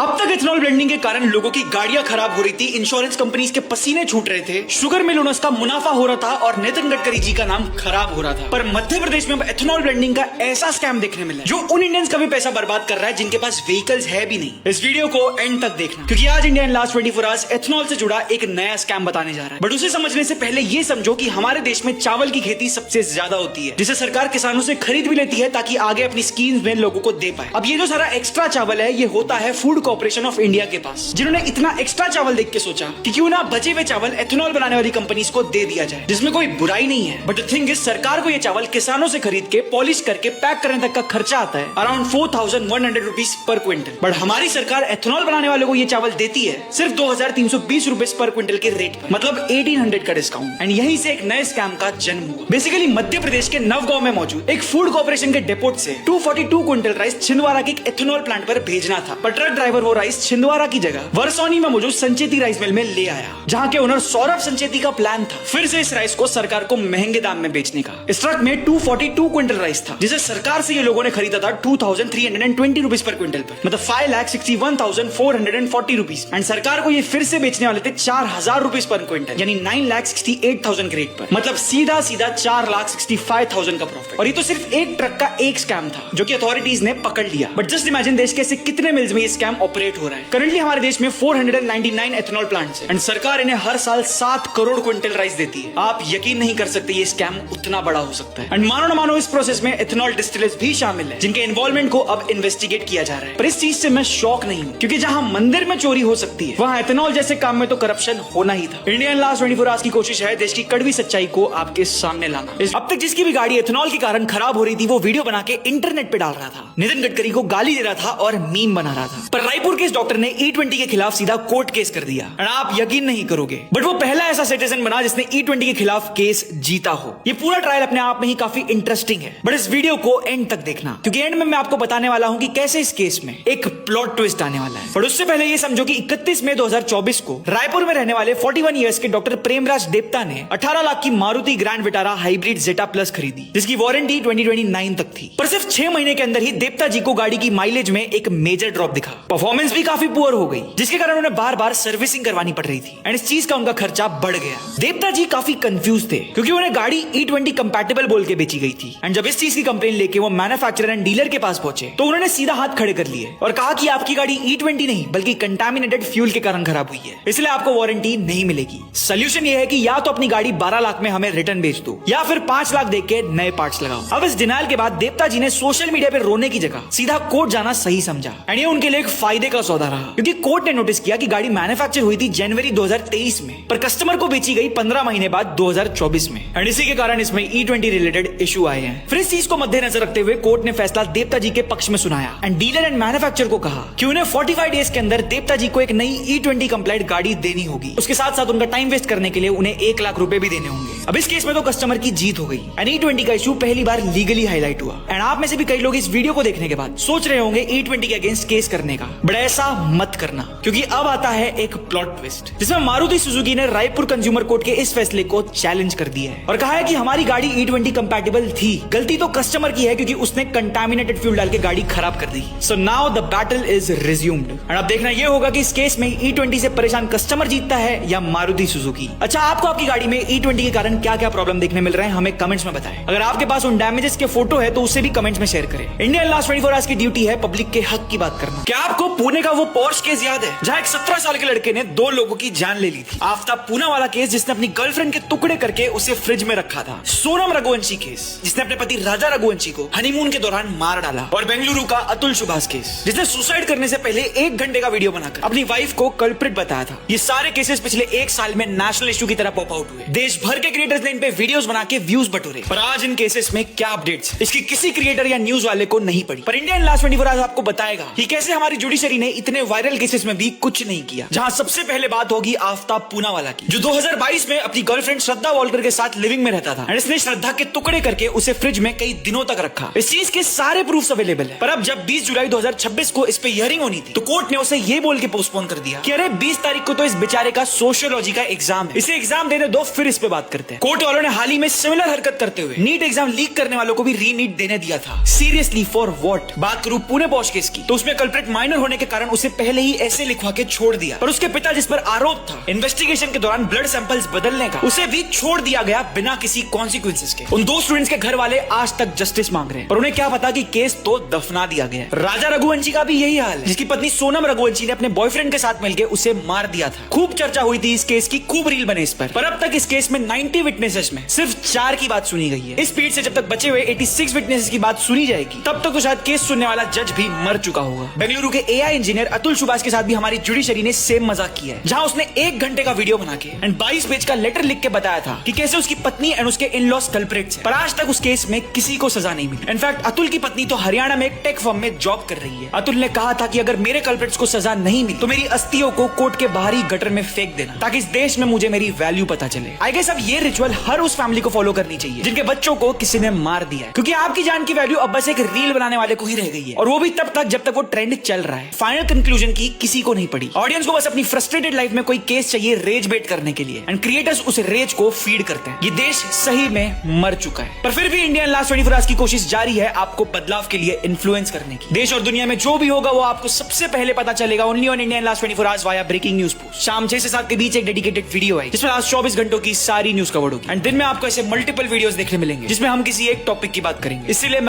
अब तक ethanol blending के कारण लोगों की गाड़ियां खराब हो रही थी, इंश्योरेंस कंपनीज के पसीने छूट रहे थे, शुगर मिल ओनर्स का मुनाफा हो रहा था और नितिन गडकरी जी का नाम खराब हो रहा था। पर मध्य प्रदेश में अब इथेनॉल ब्लेंडिंग का ऐसा स्कैम देखने मिला जो उन इंडियंस का भी पैसा बर्बाद कर रहा है जिनके पास व्हीकल्स है भी नहीं। इस वीडियो को एंड तक देखना क्योंकि आज India in last 24 hours ethanol से जुड़ा एक नया स्कैम बताने जा रहा है। बट उसे समझने से पहले ये समझो कि हमारे देश में चावल की खेती सबसे ज्यादा होती है, जिसे सरकार किसानों से खरीद भी लेती है ताकि आगे अपनी स्कीम्स में लोगों को दे पाए। अब ये जो सारा एक्स्ट्रा चावल है ये होता है फूड कॉर्पोरेशन ऑफ इंडिया के पास, जिन्होंने इतना एक्स्ट्रा चावल देख के सोचा कि क्यों ना बचे हुए चावल इथेनॉल बनाने वाली कंपनीज को दे दिया जाए, जिसमें कोई बुराई नहीं है। बट द थिंग इज, सरकार को ये चावल किसानों से खरीद के पॉलिश करके पैक करने तक का खर्चा आता है around 4100 rupees per quintal. But हमारी सरकार इथेनॉल बनाने वालों को ये चावल देती है सिर्फ 2320 रुपए पर क्विंटल के रेट पर, मतलब 1800 का डिस्काउंट। एंड यहीं से एक नए स्कैम का जन्म हुआ। बेसिकली मध्य प्रदेश के नवगांव में मौजूद एक फूड कॉर्पोरेशन के डेपोट से 242 क्विंटल राइस छिंदवाड़ा के एक इथेनॉल प्लांट पर भेजना था, पर ट्रक ड्राइवर वो राइस छिंदवाड़ा की जगह वरसौनी में मौजूद संचेती राइस मिल में ले आया, जहां के ओनर सौरभ संचेती का प्लान था फिर से इस राइस को सरकार को महंगे दाम में बेचने का। इस ट्रक में 242 क्विंटल राइस था, जिसे सरकार से ये लोगों ने खरीदा था 2320 रुपीज पर क्विंटल पर, मतलब 5,61,440 रुपीज। एंड सरकार को ये फिर से बेचने वाले थे 4000 रुपीज पर क्विंटल, यानी 9,68,000 के रेट पर, मतलब सीधा 4,65,000 का प्रॉफिट। और ये तो सिर्फ एक ट्रक का एक स्कैम था जो कि अथॉरिटीज ने पकड़ लिया। बट जस्ट इमेजिन देश के ऐसे कितने मिल्स में ये स्कैम ऑपरेट हो रहा है। करंटली हमारे देश में 499 एथेनॉल प्लांट्स हैं एंड सरकार इन्हें हर साल 7 करोड़ क्विंटल राइस देती है। आप यकीन नहीं कर सकते ये स्कैम उतना बड़ा हो सकता है। एंड मानो न मानो इस प्रोसेस में एथेनॉल डिस्टिलर्स भी शामिल है, जिनके इन्वॉल्वमेंट को अब इन्वेस्टिगेट किया जा रहा है। पर इस चीज से मैं शॉक नहीं हूँ, क्योंकि जहां मंदिर में चोरी हो सकती है वहां एथेनॉल जैसे काम में तो करप्शन होना ही था। इंडिया इन लास्ट 24 आवर्स की कोशिश है देश की कड़वी सच्चाई को आपके सामने लाना। अब तक जिसकी भी गाड़ी एथेनॉल के कारण खराब हो रही थी वो वीडियो बना के इंटरनेट पे डाल रहा था, नितिन गडकरी को गाली दे रहा था और मीम बना रहा था। पर रायपुर के इस डॉक्टर ने E20 के खिलाफ सीधा कोर्ट केस कर दिया। और आप यकीन नहीं करोगे, बट वो पहला ऐसा सिटीजन बना जिसने E20 के खिलाफ केस जीता हो। ये पूरा ट्रायल अपने आप में ही काफी इंटरेस्टिंग है, बट इस वीडियो को एंड तक देखना क्योंकि एंड में मैं आपको बताने वाला हूं कि कैसे इस केस में एक प्लॉट ट्विस्ट आने वाला है। पर उससे पहले ये समझो कि 31 मई 2024 को रायपुर में रहने वाले 41 इयर्स के डॉक्टर प्रेमराज देवता ने 18 लाख की Maruti grand Vitara hybrid Zeta plus खरीदी, जिसकी वारंटी 2029 तक थी। पर सिर्फ 6 महीने के अंदर ही देवता जी को गाड़ी की माइलेज में एक मेजर ड्रॉप दिखा, परफॉर्मेंस भी काफी पुअर हो गई, जिसके कारण उन्हें बार बार सर्विसिंग करवानी पड़ रही थी एंड इस चीज का उनका खर्चा बढ़ गया। देवता जी काफी कंफ्यूज थे क्योंकि उन्हें गाड़ी E20 कंपैटिबल बोल के बेची गई थी। एंड जब इस चीज की कंप्लेन लेके वो मैन्युफैक्चरर एंड डीलर के पास पहुंचे तो उन्होंने सीधा हाथ खड़े कर लिए और कहा कि आपकी गाड़ी E20 नहीं बल्कि कंटामिनेटेड फ्यूल के कारण खराब हुई है, इसलिए आपको वारंटी नहीं मिलेगी। सोल्यूशन ये है कि या तो अपनी गाड़ी 12 लाख में हमें रिटर्न बेच दो या फिर 5 लाख देके नए पार्ट्स लगाओ। अब इस डिनायल के बाद देवता जी ने सोशल मीडिया पे रोने की जगह सीधा कोर्ट जाना सही समझा एंड ये उनके लिए एक फायदे का सौदा रहा, क्योंकि कोर्ट ने नोटिस किया कि गाड़ी मैन्युफैक्चर हुई थी जनवरी 2023 में पर कस्टमर को बेची गई 15 महीने बाद 2024 में एंड इसी के कारण इसमें E20 रिलेटेड इशू आए हैं। फिर इस चीज को मद्देनजर रखते हुए कोर्ट ने फैसला देवता जी के पक्ष में सुनाया एंड डीलर एंड मैन्युफैक्चरर को कहा कि उन्हें 45 डेज के अंदर देवता जी को एक नई E20 कंप्लाइंट गाड़ी देनी होगी। उसके साथ साथ उनका टाइम वेस्ट करने के लिए उन्हें 1 लाख रुपए भी देने होंगे। अब इस केस में तो कस्टमर की जीत हो गई एंड E20 का इशू पहली बार लीगली हाईलाइट हुआ। एंड आप में से भी कई लोग इस वीडियो को देखने के बाद सोच रहे होंगे E20 के अगेंस्ट केस करने का, बट ऐसा मत करना क्योंकि अब आता है एक प्लॉट ट्विस्ट, जिसमें मारुति सुजुकी ने रायपुर कंज्यूमर कोर्ट के इस फैसले को चैलेंज कर दिया है और कहा है कि हमारी गाड़ी E20 कंपैटिबल थी, गलती तो कस्टमर की है क्योंकि उसने कंटामिनेटेड फ्यूल डाल के गाड़ी खराब कर दी। So now the battle is resumed and अब देखना यह होगा कि इस केस में E20 से परेशान कस्टमर जीतता है या मारुति सुजुकी। अच्छा, आपको आपकी गाड़ी में E20 के कारण क्या क्या प्रॉब्लम देखने मिल रहे हैं हमें कमेंट्स में बताएं। अगर आपके पास उन डैमेजेस के फोटो है तो उसे भी कमेंट्स में शेयर करें। इंडिया लास्ट 24 आवर्स की ड्यूटी है पब्लिक के हक की बात करना। क्या आपको पुणे का वो पोर्श केस याद है जहां एक 17 साल के लड़के ने 2 लोगों की जान ले ली थी? आफ्ताब पूना वाला केस जिसने अपनी गर्लफ्रेंड के टुकड़े करके उसे फ्रिज में रखा था, सोनम रघुवंशी केस जिसने अपने पति राजा रघुवंशी को हनीमून के दौरान मार डाला, और बेंगलुरु का अतुल सुभाष केस जिसने सुसाइड करने से पहले 1 घंटे का वीडियो बनाकर अपनी वाइफ को कल्प्रिट बताया था। ये सारे केसेस पिछले 1 साल में नेशनल इशू की तरह पॉप आउट हुए। देश भर के क्रिएटर्स ने इन पे वीडियोस बना के व्यूज बटोरे, पर आज इन केसेस में क्या अपडेट्स इसकी किसी क्रिएटर या न्यूज वाले को नहीं पड़ी। पर इंडिया इन लास्ट 24 आवर्स आपको बताएगा कि कैसे हमारी जुडिशरी ने इतने वायरल केसेस में भी कुछ नहीं किया। जहां सबसे पहले बात होगी आफ्ताब पूना वाला की, जो 2022 में अपनी गर्लफ्रेंड श्रद्धा वॉलकर के साथ लिविंग में रहता था और इसने श्रद्धा के टुकड़े करके उसे फ्रिज में कई दिनों तक रखा। इस चीज के सारे प्रूफ्स अवेलेबल है। पर अब जब 20 जुलाई 2026 को इस पे हियरिंग होनी थी तो कोर्ट ने उसे ये बोल के पोस्टपोन कर दिया कि अरे 20 तारीख को तो इस बेचारे का सोशियोलॉजी का एग्जाम है, इसे एग्जाम देने दो फिर इस पे बात करते हैं। कोर्ट वालों ने हाल ही में सिमिलर हरकत करते हुए नीट एग्जाम लीक करने वालों को भी री नीट देने दिया था। Seriously for what? बात करूं पुणे पॉश केस की तो उसमें कल्प्रिट माइनर होने होने के कारण उसे पहले ही ऐसे लिखवा के छोड़ दिया। पर उसके पिता जिस पर आरोप था इन्वेस्टिगेशन के दौरान ब्लड सैंपल्स बदलने का, उसे भी छोड़ दिया गया बिना किसी कॉन्सिक्वेंसेस के। उन 2 स्टूडेंट्स के घर वाले आज तक जस्टिस मांग रहे हैं, पर उन्हें क्या पता कि केस तो दफना दिया गया है। राजा रघुवंशी का भी यही हाल है, जिसकी पत्नी सोनम रघुवंशी ने अपने बॉयफ्रेंड के साथ मिलकर उसे मार दिया था। खूब चर्चा हुई थी इस केस की, खूब रील बने इस पर अब तक इस केस में 90 विटनेसेस में सिर्फ 4 की बात सुनी गई है। इस स्पीड से जब तक बचे हुए 86 विटनेसेस की बात सुनी जाएगी तब तक तो शायद केस सुनने वाला जज भी मर चुका होगा। बेंगलुरु के एआई इंजीनियर अतुल सुभाष के साथ भी हमारी जुडिशरी ने सेम मजाक किया है, जहां उसने 1 घंटे का वीडियो बना के एंड 22 पेज का लेटर लिख के बताया था कि कैसे उसकी पत्नी एंड उसके इन-लॉज कल्प्रिट्स हैं। पर आज तक उस केस में किसी को सजा नहीं मिली। इनफैक्ट अतुल की पत्नी तो हरियाणा में एक टेक फर्म में जॉब कर रही है। अतुल ने कहा था कि अगर मेरे कल्प्रिट्स को सजा नहीं मिली तो मेरी अस्थियों को कोर्ट के बाहरी गटर में फेंक देना, ताकि इस देश में मुझे मेरी वैल्यू पता चले। आई गेस अब ये रिचुअल हर उस फैमिली को फॉलो करनी चाहिए जिनके बच्चों को किसी ने मार दिया है, क्योंकि आपकी जान की वैल्यू अब बस एक रील बनाने वाले को ही रह गई है, और वो भी तब तक जब तक वो ट्रेंड चल रहा है। फाइनल कंक्लूजन की किसी को नहीं पड़ी। ऑडियंस को बस अपनी फ्रस्ट्रेटेड लाइफ में कोई केस चाहिए रेज बेट करने के लिए, एंड क्रिएटर्स उस रेज को फीड करते हैं। ये देश सही में मर चुका है, पर फिर भी इंडिया लास्ट 24 आवर्स की कोशिश जारी है आपको बदलाव के लिए इन्फ्लुएंस करने की। देश और दुनिया में जो भी होगा वो आपको सबसे पहले पता चलेगा only on India last 24 hours via breaking news post. शाम 6 से 7 के बीच एक डेडिकेटेड वीडियो है जिसमें लास्ट 24 घंटों की सारी न्यूज कवर होगी, एंड दिन में आपको ऐसे मल्टीपल वीडियोस देखने मिलेंगे जिसमें हम किसी एक टॉपिक की बात करेंगे। इसलिए